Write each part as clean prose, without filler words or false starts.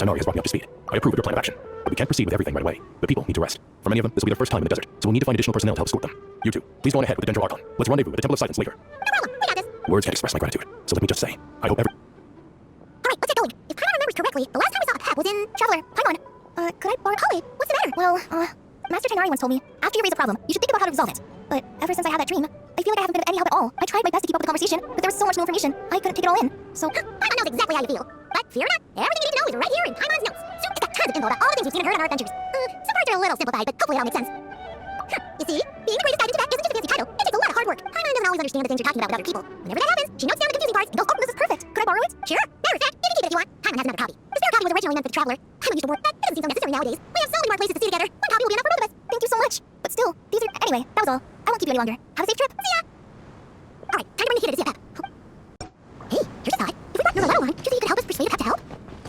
Tanari has brought me up to speed. I approve of your plan of action, but we can't proceed with everything right away. The people need to rest. For many of them, this will be their first time in the desert, so we'll need to find additional personnel to help escort them. You two, please go on ahead with the Dendro Archon. Let's rendezvous at the Temple of Silence later. No problem. We got this. Words can't express my gratitude, so let me just say, I hope every... Alright, let's get going. If Paimon remembers correctly, the last time we saw a pet was in Traveler. Paimon, could I borrow Holly? What's the matter? Well, Master Tainari once told me, after you raise a problem, you should think about how to resolve it. But ever since I had that dream, I feel like I haven't been of any help at all. I tried my best to keep up with the conversation, but there was so much new information, I couldn't take it all in. So, Paimon knows exactly how you feel. But fear not, everything you need to know is right here in Paimon's notes. Soup has got tons of info about all the things we've seen and heard on our adventures. Some parts are a little simplified, but hopefully it all makes sense. You see, being the greatest guide in Tibet isn't just a fancy title. It takes a lot of hard work. Paimon doesn't always understand the things you're talking about with other people. Whenever that happens, she notes down the confusing parts and goes, oh, this is perfect. Could I borrow it? Sure. Matter of fact, you can keep it if you want. Paimon has another copy. The spare copy was originally meant for the Traveler. Paimon used to work. That doesn't seem so necessary nowadays. We have so many more places to see together. One copy will be enough for both of us. Thank you so much. But still, these are... Anyway, that was all. I won't keep you any longer. Have a safe trip. See ya! Alright, time to bring the kid to see a pet. Hey, here's a thought. If we brought Nurgle along, do you think he could help us persuade a pet to help?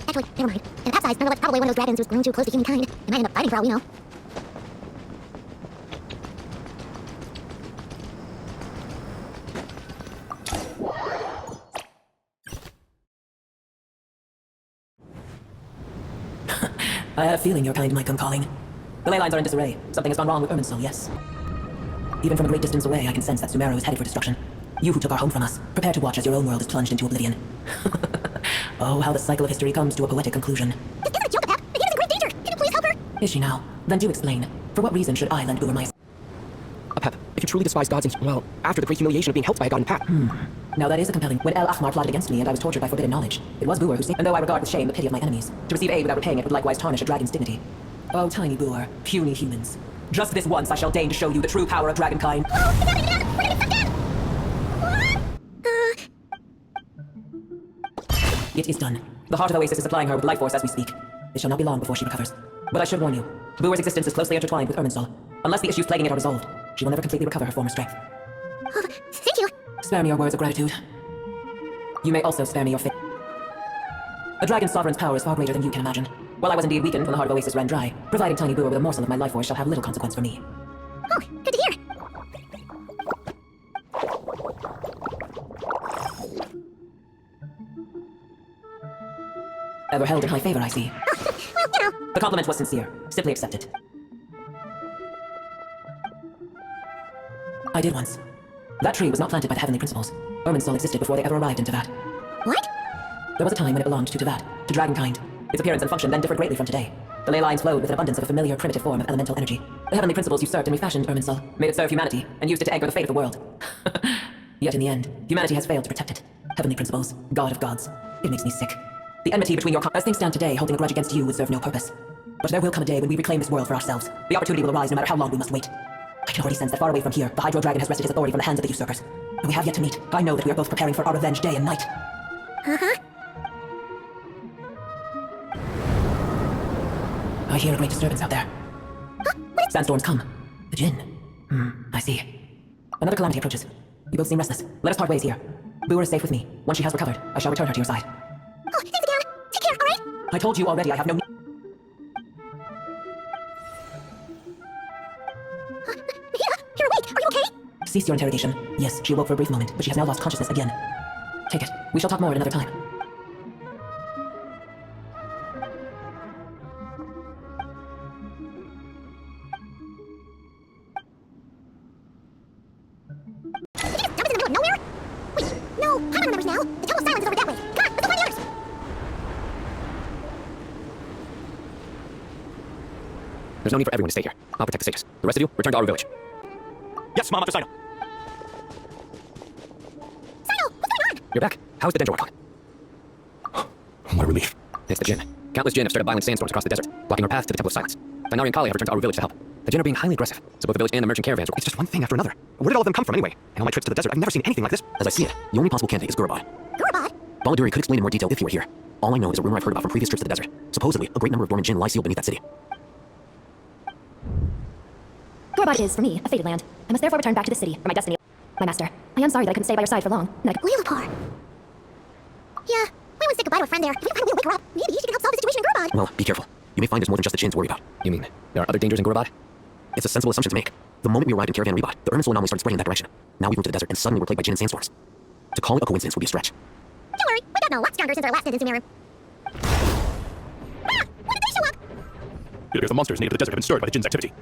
Actually, never mind. In a pet size, Nurgle's probably one of those dragons who's grown too close to humankind. They might end up fighting for all we know. I have a feeling your kind might come calling. The ley lines are in disarray. Something has gone wrong with Irminsul, yes. Even from a great distance away, I can sense that Sumeru is headed for destruction. You who took our home from us, prepare to watch as your own world is plunged into oblivion. Oh, how the cycle of history comes to a poetic conclusion. This isn't a joke, Pep. The kid is in great danger. Can you please help her? Is she now? Then do explain. For what reason should I lend Uber my... Pep, if you truly despise gods and... well, after the great humiliation of being helped by a god in Pat... Now that is a compelling... When El Ahmar plotted against me and I was tortured by forbidden knowledge, it was Boer who saved... And though I regard with shame the pity of my enemies, to receive aid without repaying it would likewise tarnish a dragon's dignity. Oh, tiny Boer, puny humans. Just this once I shall deign to show you the true power of dragonkind. Oh, it's happening again! We're gonna get sucked in! It is done. The heart of Oasis is supplying her with life force as we speak. It shall not be long before she recovers. But I should warn you, Boer's existence is closely intertwined with Irminsul. Unless the issues plaguing it are resolved, she will never completely recover her former strength. Oh, thank you. Spare me your words of gratitude. You may also spare me your fate. A dragon's sovereign's power is far greater than you can imagine. While I was indeed weakened when the heart of Oasis ran dry, providing tiny Boer with a morsel of my life force shall have little consequence for me. Oh, good to hear. Ever held in high favor, I see. Well, you know. The compliment was sincere. Simply accept it. I did once. That tree was not planted by the heavenly principles. Irminsul existed before they ever arrived in Teyvat. What? There was a time when it belonged to Teyvat, to dragonkind. Its appearance and function then differed greatly from today. The ley lines flowed with an abundance of a familiar primitive form of elemental energy. The heavenly principles usurped and refashioned Irminsul, made it serve humanity, and used it to anchor the fate of the world. Yet in the end, humanity has failed to protect it. Heavenly principles, god of gods. It makes me sick. The enmity between your as things stand today, holding a grudge against you would serve no purpose. But there will come a day when we reclaim this world for ourselves. The opportunity will arise no matter how long we must wait. I can already sense that far away from here, the Hydro Dragon has wrested his authority from the hands of the usurpers. And we have yet to meet. I know that we are both preparing for our revenge day and night. Uh-huh. I hear a great disturbance out there. Huh? What? Sandstorms come. The Jinn. I see. Another calamity approaches. You both seem restless. Let us part ways here. Boer is safe with me. Once she has recovered, I shall return her to your side. Oh, thanks again. Take care, alright? I told you already I have no need. You're awake. Are you okay? Cease your interrogation. Yes, she awoke for a brief moment, but she has now lost consciousness again. Take it. We shall talk more at another time. Did you just dump us in the middle of nowhere? Wait, no, Paimon remembers now. The Temple of Silence is over that way. Come on, let's go find the others. There's no need for everyone to stay here. I'll protect the sages. The rest of you, return to our village. Yes, Mom, After Sino. Sino, what's going on? You're back. How's the Dendro Archon? What a relief. It's the Jinn. Countless Jinn have started violent sandstorms across the desert, blocking our path to the Temple of Silence. Tainari and Kali have returned to our village to help. The Jinn are being highly aggressive, so both the village and the merchant caravans... It's just one thing after another. Where did all of them come from anyway? In all my trips to the desert, I've never seen anything like this. As I see it, the only possible candidate is Gurabad. Gurabad? Baladuri could explain in more detail if he were here. All I know is a rumor I've heard about from previous trips to the desert. Supposedly, a great number of dormant Jinn lie sealed beneath that city. Gurabad is, for me, a fated land. I must therefore return back to the city, for my destiny. My master, I am sorry that I couldn't stay by your side for long. Lilipar. Yeah, we want to say goodbye to a friend there. If we find a way to wake her up, maybe she can help solve the situation in Gurabad. Well, be careful. You may find there's more than just the Jinn to worry about. You mean, there are other dangers in Gurabad? It's a sensible assumption to make. The moment we arrived in Caravan Rebad, the Irminsul anomaly started spreading in that direction. Now we've moved to the desert, and suddenly we're plagued by Jinn and sandstorms. To call it a coincidence would be a stretch. Don't worry, we've gotten a lot stronger since our last stint in Sumeru. It appears the monsters native to the desert have been stirred by the jinn's activity.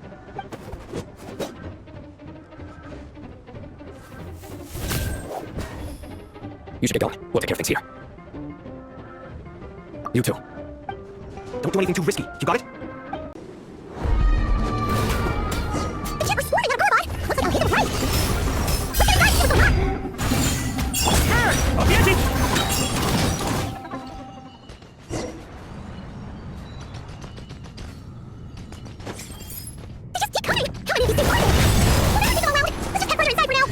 You should get going. We'll take care of things here. You too. Don't do anything too risky. You got it? The chip was swarming on Gorobot. Looks like I'll hit him right. Look at the guys, it's a lot. Up the engine! They just keep coming. How many of these things are there? We'll never take them around. Let's just head further inside for now.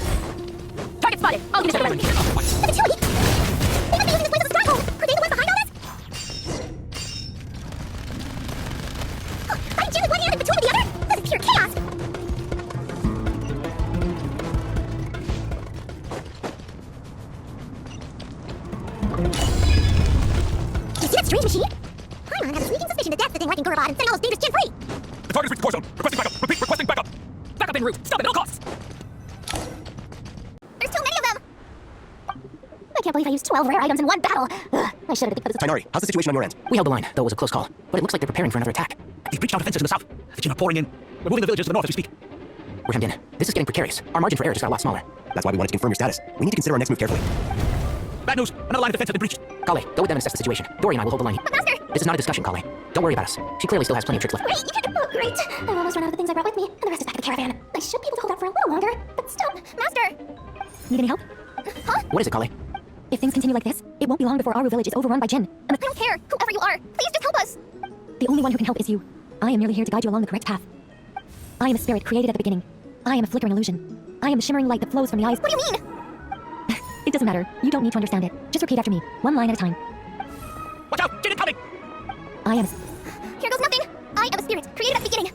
Target spotted. I'll get a shot. The utility. They must be using this place as a stronghold. Are they the ones behind all this? Fighting Jim with one hand and between with the other? This is pure chaos. You see that strange machine? Paimon has a sneaking suspicion that that's the thing wrecking Gorobot and setting all those dangerous Jin free. The target's reached the core zone. Requesting backup. Repeat, requesting backup. Backup en route. Stop at all costs. There's too many of them. I can't believe I used 12 rare items in one battle. Ugh, I should have put this. Tainari, how's the situation on your end? We held the line, though it was a close call. But it looks like they're preparing for another attack. They've breached our defenses in the south. The Jinn are pouring in. We're moving the villages to the north as we speak. We're hemmed in. This is getting precarious. Our margin for error just got a lot smaller. That's why we wanted to confirm your status. We need to consider our next move carefully. Bad news. Another line of defense has been breached. Kale, go with them and assess the situation. Dory and I will hold the line. But Master! This is not a discussion, Kale. Don't worry about us. She clearly still has plenty of tricks left. Wait, you can't. Oh, great. I've almost run out of the things I brought with me, and the rest is back at the caravan. I should be able to hold out for a little longer, but stop. Master! Need any help? Huh? What is it, Kale? If things continue like this, it won't be long before Aru village is overrun by Jinn. I don't care. Whoever you are, please just help us. The only one who can help is you. I am merely here to guide you along the correct path. I am a spirit created at the beginning. I am a flickering illusion. I am the shimmering light that flows from the eyes. What do you mean? It doesn't matter. You don't need to understand it. Just repeat after me, one line at a time. Watch out! Jinn incoming! I am Here goes nothing. I am a spirit created at the beginning.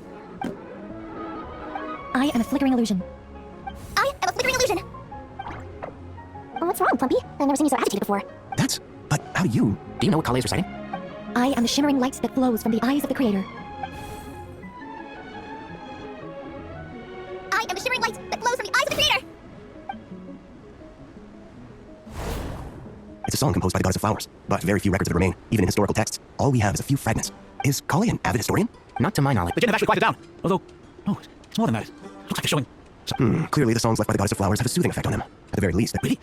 I am a flickering illusion. I am a flickering illusion. Oh, what's wrong, Plumpy? I've never seen you so agitated before. But how do you? Do you know what Kale is reciting? I am the shimmering light that flows from the eyes of the Creator. I am the shimmering light that flows from the eyes of the Creator. It's a song composed by the goddess of flowers, but very few records of it remain, even in historical texts. All we have is a few fragments. Is Kale an avid historian? Not to my knowledge. The Jinn have actually quieted down. Although, no, it's more than that. Looks like they're showing. Clearly the songs left by the goddess of flowers have a soothing effect on them. At the very least, but Really?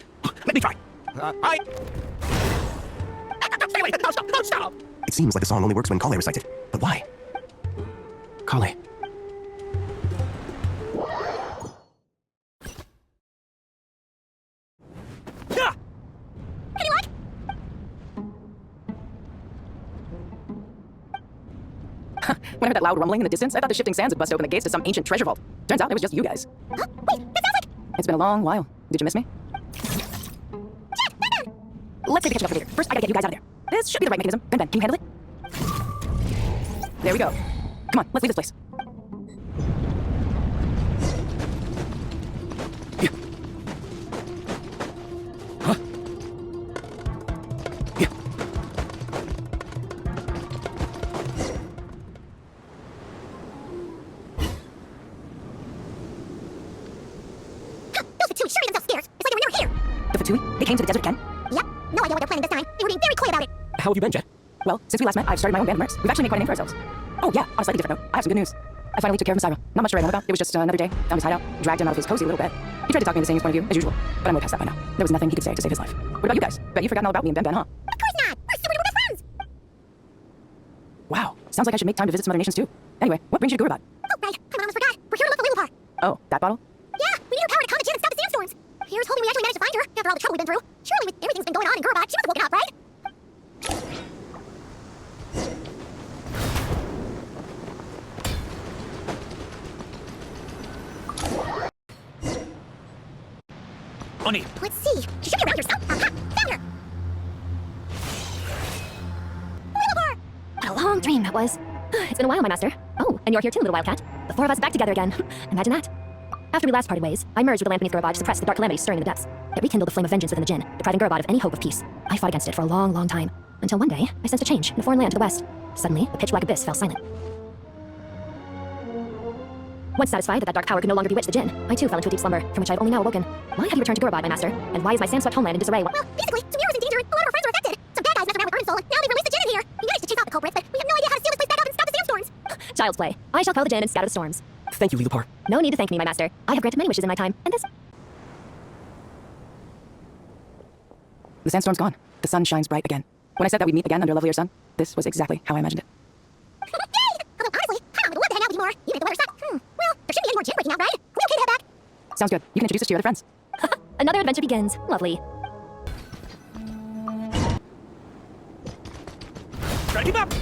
Let me try. I. Stay away! No, stop! No, stop! it seems like the song only works when Kale recites it. But why? Kale. Ah! Any luck? When I heard that loud rumbling in the distance, I thought the shifting sands had busted open the gates to some ancient treasure vault. Turns out it was just you guys. Huh? Wait, that sounds like... It's been a long while. Did you miss me? Jack, Batman! Let's take a catching up for later. First, I gotta get you guys out of there. This should be the right mechanism. Ben, can you handle it? There we go. Come on, let's leave this place. Yeah. Huh? Yeah. Huh, those Fatui sure made themselves scarce. It's like they were never here. The Fatui? They came to the desert again? Yep, no idea what they're planning this time. They were being very coy about it. How have you been, Jet? Well, since we last met, I've started my own band of mercs. We've actually made quite a name for ourselves. Oh yeah, on a slightly different note, I have some good news. I finally took care of Messiah. Not much to write home about. It was just another day. Found his hideout, dragged him out of his cozy little bed. He tried to talk me into saying his point of view, as usual. But I'm way past that by now. There was nothing he could say to save his life. What about you guys? Bet you've forgotten all about me and Ben, huh? Of course not. We're super duper best friends. Wow, sounds like I should make time to visit some other nations too. Anyway, what brings you to Gurubad? Oh, right. I almost forgot. We're here to look for Lulupar. Oh, that bottle? Yeah, we need her power to calm the Jinn and stop the sandstorms. Here's hoping we actually managed to find her after all the trouble we've been through. Surely with everything's been going on in Gurubad, she must have woken up, right? Oni! Let's see. She should be around here some. Aha! Found her! Lulupar! What a long dream that was. It's been a while, my master. Oh, and you're here too, little wildcat. The four of us back together again. Imagine that. After we last parted ways, I merged with the land beneath Gurubad to suppress the dark calamity stirring in the depths. It rekindled the flame of vengeance within the Jinn, depriving Gurubad of any hope of peace. I fought against it for a long, long time, until one day I sensed a change in a foreign land to the west. Suddenly, the pitch-black abyss fell silent. Once satisfied that dark power could no longer bewitch the Jinn, I too fell into a deep slumber, from which I have only now awoken. Why have you returned to Gurubad, my master? And why is my sand-swept homeland in disarray? Well, basically, Samira was in danger and a lot of our friends were affected. Some bad guys messed around with Earned Soul, and now they've released the Jinn in here. We managed to chase off the culprits, but we have no idea how to seal this place back up and stop the sandstorms. Child's play. I shall quell the Jinn and scatter the storms. Thank you, Lilupar. No need to thank me, my master. I have granted many wishes in my time, and this... The sandstorm's gone. The sun shines bright again. When I said that we'd meet again under a lovelier sun, this was exactly how I imagined it. Yay! Although honestly, I would love to hang out with you more, even if the weather sucks. Well, there shouldn't be any more gin breaking out, right? We okay to head back? Sounds good. You can introduce us to your other friends. Another adventure begins. Lovely. Try to keep up!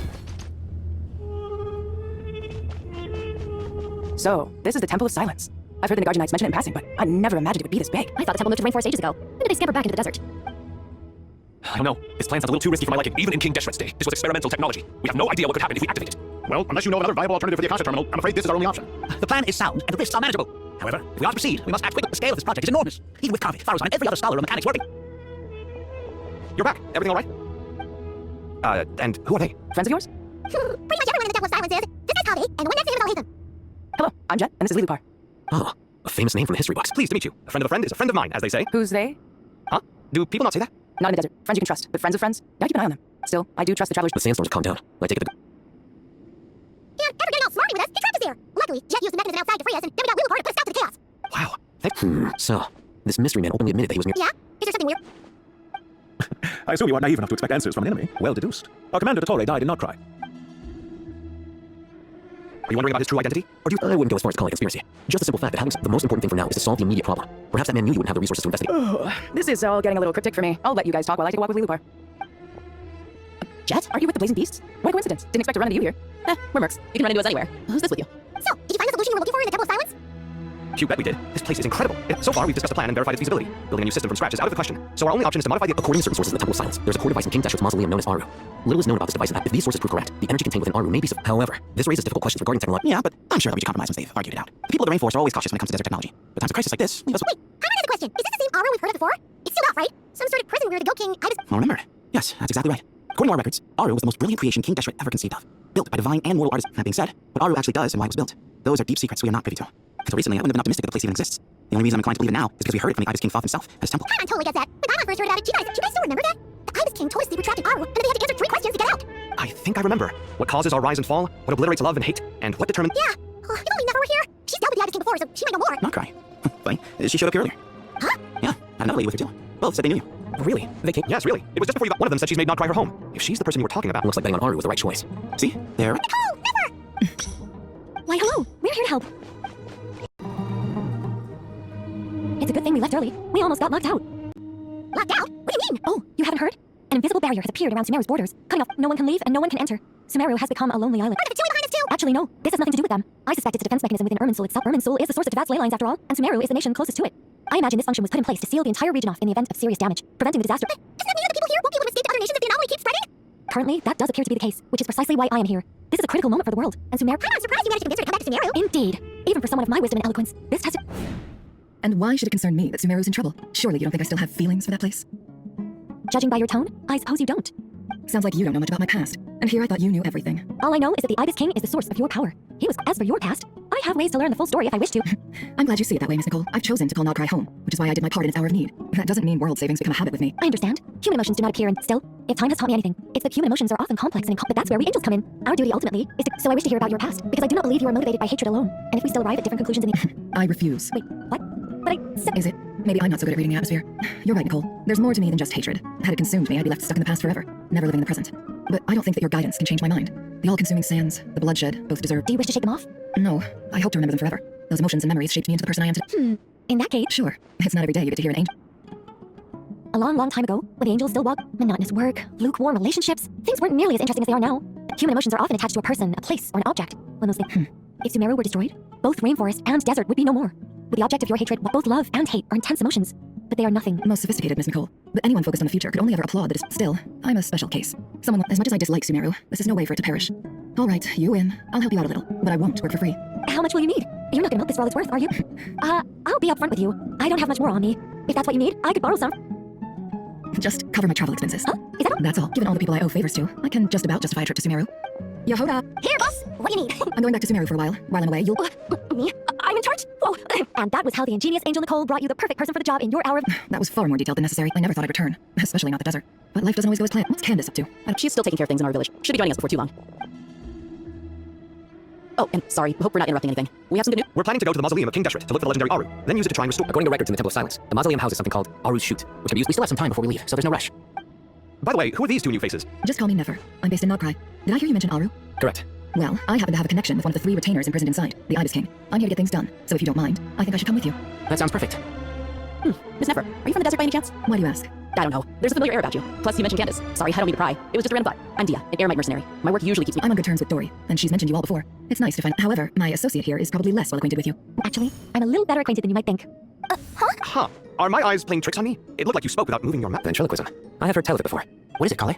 So, this is the Temple of Silence. I've heard the Nagarjanites mention it in passing, but I never imagined it would be this big. I thought the temple moved to rainforest ages ago. When did they scamper back into the desert? I don't know. This plan sounds a little too risky for my liking, even in King Deshret's day. This was experimental technology. We have no idea what could happen if we activate it. Well, unless you know of another viable alternative for the Akasha terminal, I'm afraid this is our only option. The plan is sound, and the risks are manageable. However, if we are to proceed, we must act quickly. The scale of this project is enormous. Even with Carvey, Faruzan, and every other scholar or mechanics working. You're back. Everything all right? And who are they? Friends of yours? Pretty much everyone in the Temple of Silence is. This is Kavi, and the one next to him is Alhaitham. Hello, I'm Jet, and this is Lilupar. Oh, a famous name from the history books. Pleased to meet you. A friend of a friend is a friend of mine, as they say. Who's they? Huh? Do people not say that? Not in the desert. Friends you can trust, but friends of friends, gotta keep an eye on them. Still, I do trust the travelers. The sandstorm's calmed down. I take it the... And after getting all smarmy with us, he trapped us here. Luckily, Jet used the mechanism outside to free us, and then we got Lilupar to put a stop to the chaos. Wow. So, this mystery man openly admitted that he was near... Yeah? Is there something weird? I assume you aren't naive enough to expect answers from an enemy. Well deduced. Our commander Dottore died in Notcry. Are you wondering about his true identity? Or do you... I wouldn't go as far as calling it conspiracy. Just the simple fact that having the most important thing for now is to solve the immediate problem. Perhaps that man knew you wouldn't have the resources to investigate. This is all getting a little cryptic for me. I'll let you guys talk while I take a walk with Lilupar. Jet, are you with the Blazing Beasts? What a coincidence. Didn't expect to run into you here. We're mercs. You can run into us anywhere. Who's this with you? So, did you find the solution you were looking for in the Temple of Silence? You bet we did. This place is incredible. So far, we've discussed the plan and verified its feasibility. Building a new system from scratch is out of the question. So our only option is to modify the... According to certain sources in the Temple of Silence, there's a core device in King Deshret's mausoleum known as Aru. Little is known about this device and that if these sources prove correct, the energy contained within Aru may be... However, this raises difficult questions regarding technology. Yeah, but I'm sure there'll be compromise once they've argued it out. The people of the rainforest are always cautious when it comes to desert technology. But times of crisis like this, leave us... Wait, Conrad has a question. Is this the same Aru we've heard of before? It's still not, right? Some sort of prison where the Goat King... Well, remember. Yes, that's exactly right. According to our records, Aru was the most brilliant creation King Deshret ever conceived of. Built by divine and mortal artists. That being said, what Aru actually does and why it was built, those are deep secrets we are not privy to. Until recently, I wouldn't have been optimistic that the place even exists. The only reason I'm inclined to believe it now is because we heard it from the Ibis King Thoth himself at his temple. Conrad totally gets that. But I first heard about it. Do you guys still remember that? The Ibis King told us they retracted Aru, and then they had to answer 3 questions to get out. I think I remember. What causes our rise and fall? What obliterates love and hate? And what determines... Yeah. If only Nefer were here. She's dealt with the Ibis King before, so she might know more. Not cry. Funny. She showed up here earlier. Huh? Yeah, another lady with her too. Both said they knew you. Really? They came... Yes, really. It was just before you got one of them said she's made Notcry her home. If she's the person you were talking about... Looks like betting on Aru was the right choice. See? There. Nicole! Nefer! Why, hello. We're here to help. It's a good thing we left early. We almost got locked out. Locked out? What do you mean? Oh, you haven't heard? An invisible barrier has appeared around Sumeru's borders, cutting off no one can leave and no one can enter. Sumeru has become a lonely island. Are there 2 behind us too? Actually, no. This has nothing to do with them. I suspect it's a defense mechanism within Irminsul itself. Irminsul is the source of Teyvat's ley lines after all, and Sumeru is the nation closest to it. I imagine this function was put in place to seal the entire region off in the event of serious damage, preventing the disaster. Doesn't that mean that the people here won't be able to escape to other nations if the anomaly keeps spreading? Currently, that does appear to be the case, which is precisely why I am here. This is a critical moment for the world, and Sumeru... I'm surprised you managed to convince her to come back to Sumeru. Indeed. Even for someone of my wisdom and eloquence, this tested... And why should it concern me that Sumeru's in trouble? Surely you don't think I still have feelings for that place? Judging by your tone, I suppose you don't. Sounds like you don't know much about my past. And here I thought you knew everything. All I know is that the Ibis King is the source of your power. He was... As for your past, I have ways to learn the full story if I wish to. I'm glad you see it that way, Miss Nicole. I've chosen to call Notcry home, which is why I did my part in its hour of need. That doesn't mean world savings become a habit with me. I understand. Human emotions do not appear and still, if time has taught me anything, it's that human emotions are often complex and but that's where we angels come in. Our duty ultimately is to... So I wish to hear about your past, because I do not believe you are motivated by hatred alone. And if we still arrive at different conclusions in the... I refuse. Wait, what? But I said... Is it? Maybe I'm not so good at reading the atmosphere. You're right, Nicole. There's more to me than just hatred. Had it consumed me, I'd be left stuck in the past forever, never living in the present. But I don't think that your guidance can change my mind. The all-consuming sands, the bloodshed, both deserve... Do you wish to shake them off? No, I hope to remember them forever. Those emotions and memories shaped me into the person I am today. In that case... Sure. It's not every day you get to hear an angel. A long, long time ago, when the angels still walked, monotonous work, lukewarm relationships, things weren't nearly as interesting as they are now. Human emotions are often attached to a person, a place, or an object. When those things... If Sumeru were destroyed, both rainforest and desert would be no more. With the object of your hatred, both love and hate are intense emotions, but they are nothing. Most sophisticated, Miss Nicole. But anyone focused on the future could only ever applaud that is still. I'm a special case. Someone, as much as I dislike Sumeru, this is no way for it to perish. All right, you win. I'll help you out a little, but I won't work for free. How much will you need? You're not gonna milk this for all it's worth, are you? I'll be upfront with you. I don't have much more on me. If that's what you need, I could borrow some. Just cover my travel expenses. Is that all? That's all. Given all the people I owe favors to, I can just about justify a trip to Sumeru. Yehoda! Here, boss. What do you need? I'm going back to Sumeru for a while. While I'm away, you'll... Me? I'm in charge? Whoa. And that was how the ingenious angel Nicole brought you the perfect person for the job in your hour of... That was far more detailed than necessary. I never thought I'd return. Especially not the desert. But life doesn't always go as planned. What's Candace up to? She's still taking care of things in our village. Should be joining us before too long. Oh, and sorry, hope we're not interrupting anything. We have something new. We're planning to go to the mausoleum of King Deshret to look for the legendary Aru, then use it to try and restore. According to records in the Temple of Silence, the mausoleum houses something called Aru's Chute, which can be used. We still have some time before we leave, so there's no rush. By the way, who are these two new faces? Just call me Nefer. I'm based in Nogprai. Did I hear you mention Aru? Correct. Well, I happen to have a connection with one of the 3 retainers imprisoned inside, the Ibis King. I'm here to get things done, so if you don't mind, I think I should come with you. That sounds perfect. Miss Nefer, are you from the desert by any chance? Why do you ask? I don't know. There's a familiar air about you. Plus, you mentioned Candace. Sorry, I don't mean to pry. It was just a random thought. I'm Dia, an Airmite mercenary. My work usually keeps me— I'm on good terms with Dory, and she's mentioned you all before. It's nice to find— However, my associate here is probably less well acquainted with you. Actually, I'm a little better acquainted than you might think. Huh. Are my eyes playing tricks on me? It looked like you spoke without moving your mouth. Ventriloquism. I have heard tell of it before. What is it, Kale?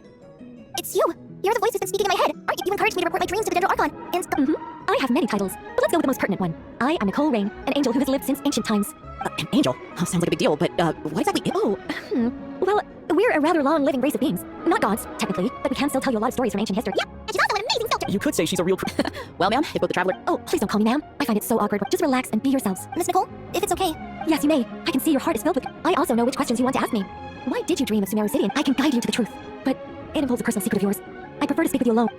It's you. You're the voice who's been speaking in my head. Aren't you? You encouraged me to report my dreams to the Dendro Archon. And I have many titles, but let's go with the most pertinent one. I am Nicole Rain, an angel who has lived since ancient times. An angel? Oh, sounds like a big deal, but what exactly— Oh, well, we're a rather long-living race of beings. Not gods, technically, but we can still tell you a lot of stories from ancient history. yep, and she's also an amazing sculptor. You could say she's a real— Well, ma'am, if both the traveler— Oh, please don't call me ma'am. I find it so awkward. Just relax and be yourselves. Miss Nicole, if it's okay. Yes, you may. I can see your heart is filled with— I also know which questions you want to ask me. Why did you dream of Sumeru City? I can guide you to the truth, but it involves a personal secret of yours. I prefer to speak with you alone.